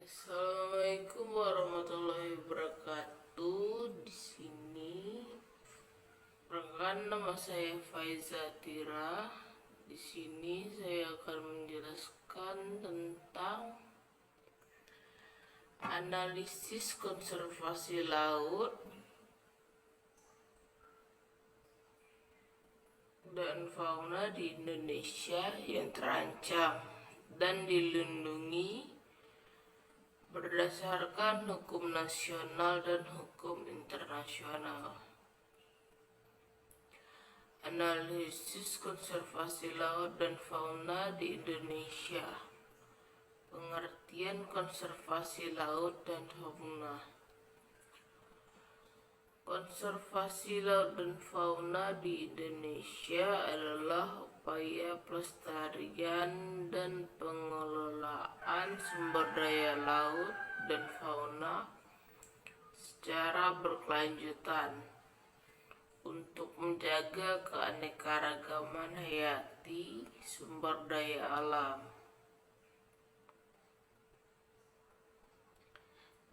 Assalamualaikum warahmatullahi wabarakatuh. Di sini perkenalkan, nama saya Faiza Tira. Di sini saya akan menjelaskan tentang analisis konservasi laut dan fauna di Indonesia yang terancam dan dilindungi berdasarkan hukum nasional dan hukum internasional. Analisis konservasi laut dan fauna di Indonesia. Pengertian konservasi laut dan fauna. Konservasi laut dan fauna di Indonesia adalah upaya pelestarian dan pengelolaan sumber daya laut dan fauna secara berkelanjutan untuk menjaga keanekaragaman hayati sumber daya alam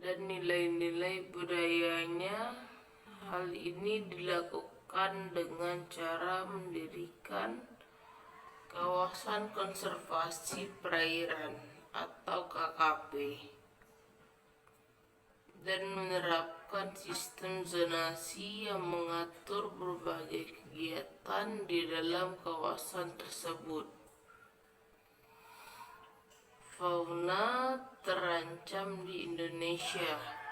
dan nilai-nilai budayanya. Hal ini dilakukan dengan cara mendirikan kawasan konservasi perairan atau KKP dan menerapkan sistem zonasi yang mengatur berbagai kegiatan di dalam kawasan tersebut. Fauna terancam di Indonesia.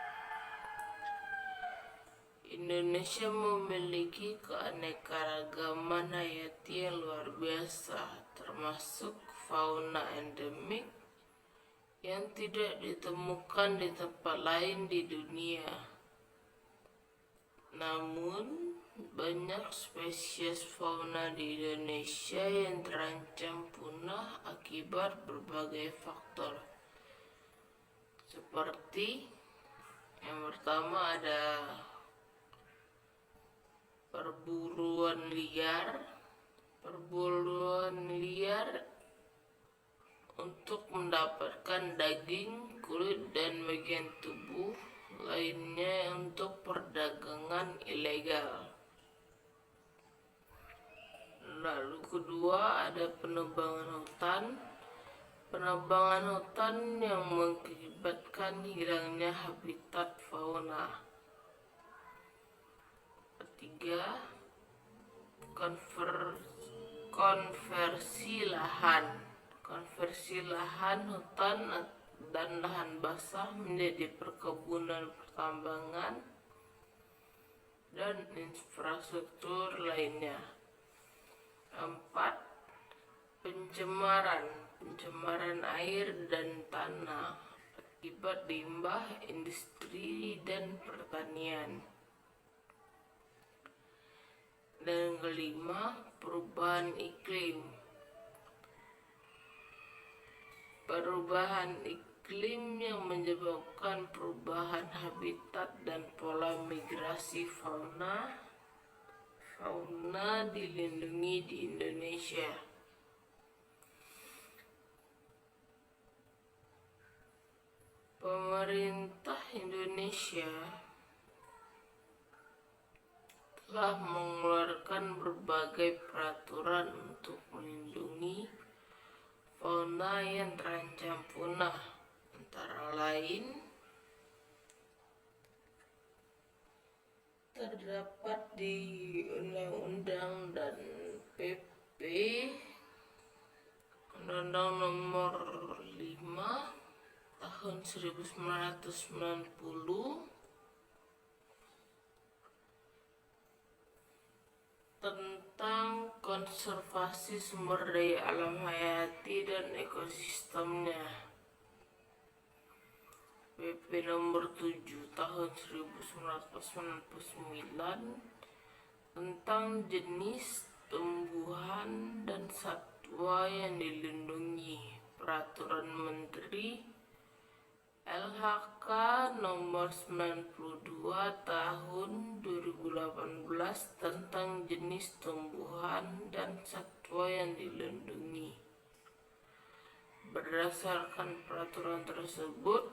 Indonesia memiliki keanekaragaman hayati yang luar biasa, termasuk fauna endemik yang tidak ditemukan di tempat lain di dunia. Namun, banyak spesies fauna di Indonesia yang terancam punah akibat berbagai faktor. Seperti yang pertama ada perburuan liar untuk mendapatkan daging, kulit, dan bagian tubuh lainnya untuk perdagangan ilegal. Lalu kedua ada penebangan hutan yang mengakibatkan hilangnya habitat fauna. Ketiga, konversi lahan hutan dan lahan basah menjadi perkebunan, pertambangan, dan infrastruktur lainnya. 4. Pencemaran air dan tanah akibat limbah industri dan pertanian. Dan kelima, perubahan iklim. Perubahan iklim yang menyebabkan perubahan habitat dan pola migrasi fauna dilindungi di Indonesia. Pemerintah Indonesia telah mengeluarkan berbagai peraturan untuk melindungi fauna yang terancam punah, antara lain terdapat di Undang-Undang dan PP Undang-Undang Nomor 5 Tahun 1990 tentang konservasi sumber daya alam hayati dan ekosistemnya. PP Nomor 7 Tahun 1999 tentang jenis tumbuhan dan satwa yang dilindungi. Peraturan Menteri LHK Nomor 92 Tahun 2018 tentang jenis tumbuhan dan satwa yang dilindungi. Berdasarkan peraturan tersebut,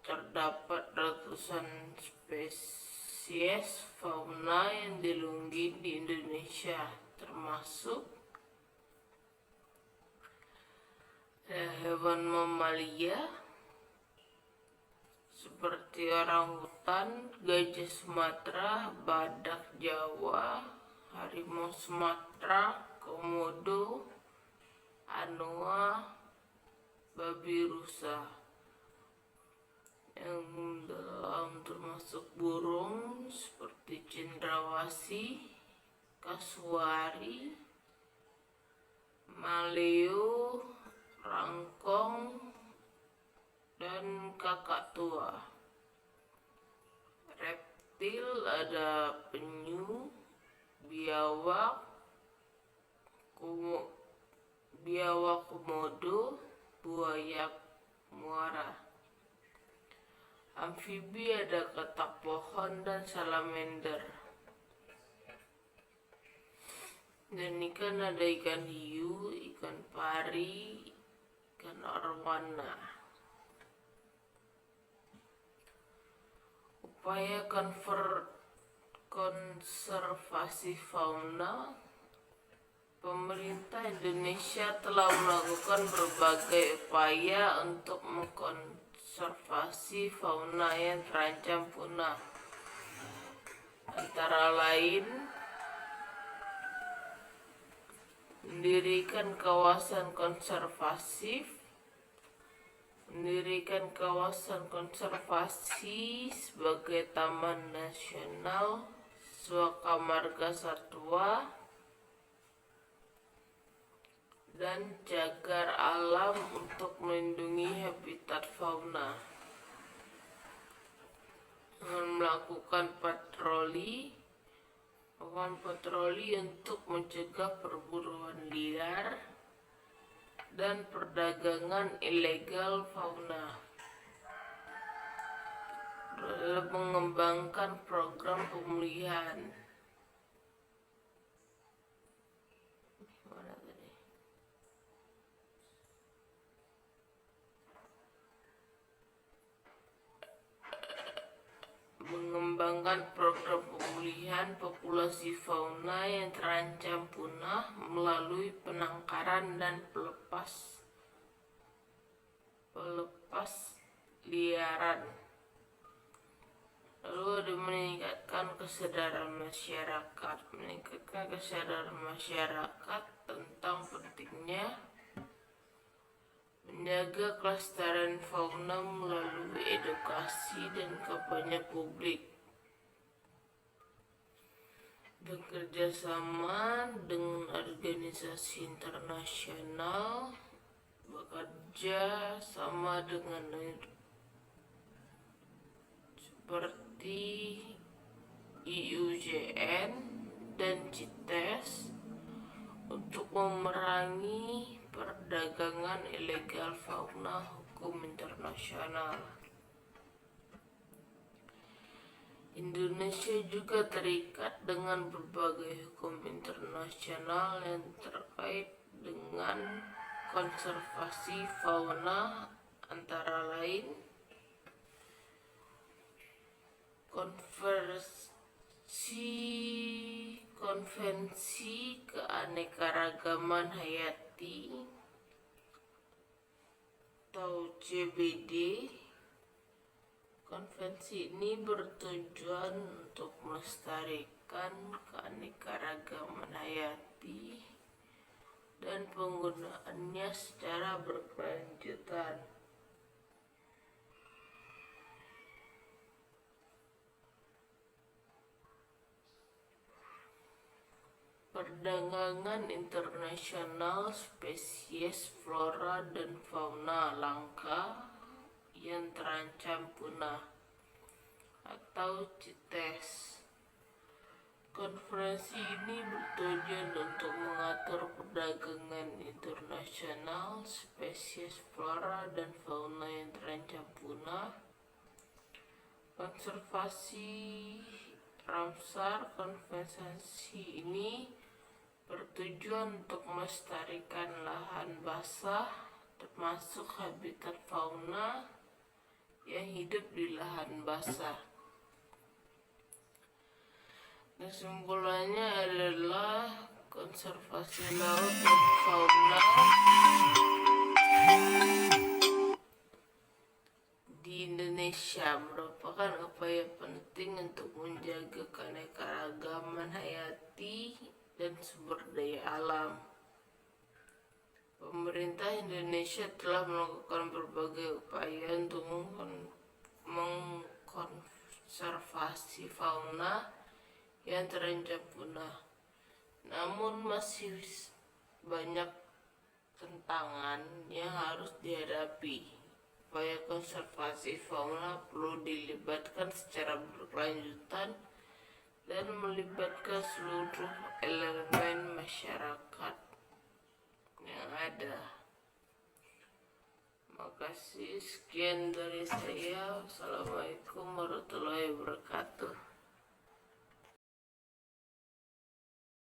terdapat ratusan spesies fauna yang dilindungi di Indonesia, termasuk hewan mamalia seperti orangutan, gajah Sumatera, badak Jawa, harimau Sumatera, komodo, anoa, babi rusa. Yang dalam termasuk burung seperti cendrawasih, kasuari, maleo, rangkong, dan kakak tua. Reptil ada penyu, biawak, komodo, buaya muara. Amfibi ada katak pohon dan salamander. Dan ikan ada ikan hiu, ikan pari, ikan arwana. Upaya konservasi fauna. Pemerintah Indonesia telah melakukan berbagai upaya untuk mengkonservasi fauna yang terancam punah. Antara lain, mendirikan kawasan konservasi sebagai Taman Nasional Suaka Marga Satwa dan cagar alam untuk melindungi habitat fauna, dengan melakukan patroli untuk mencegah perburuan liar dan perdagangan ilegal fauna, dalam mengembangkan program pemulihan populasi fauna yang terancam punah melalui penangkaran dan pelepas liaran. Lalu ada meningkatkan kesadaran masyarakat tentang pentingnya menjaga kelestarian fauna melalui edukasi dan kampanye publik. Bekerja sama dengan organisasi internasional, bekerja sama dengan seperti IUCN dan CITES untuk memerangi perdagangan ilegal fauna hukum internasional. Indonesia juga terikat dengan berbagai hukum internasional yang terkait dengan konservasi fauna, antara lain Konvensi Keanekaragaman Hayati atau CBD. Konvensi ini bertujuan untuk melestarikan keanekaragaman hayati dan penggunaannya secara berkelanjutan. Perdagangan internasional spesies flora dan fauna langka yang terancam punah atau CITES. Konferensi ini bertujuan untuk mengatur perdagangan internasional spesies flora dan fauna yang terancam punah, konservasi Ramsar. Konferensi ini bertujuan untuk melestarikan lahan basah termasuk habitat fauna yang hidup di lahan basah. Kesimpulannya adalah konservasi laut dan fauna di Indonesia merupakan upaya penting untuk menjaga keanekaragaman hayati dan sumber daya alam. Pemerintah Indonesia telah melakukan berbagai upaya untuk mengkonservasi fauna yang terancam punah. Namun masih banyak tantangan yang harus dihadapi. Upaya konservasi fauna perlu dilibatkan secara berkelanjutan dan melibatkan seluruh elemen masyarakat yang ada. Makasih, sekian dari saya. Assalamualaikum warahmatullahi wabarakatuh.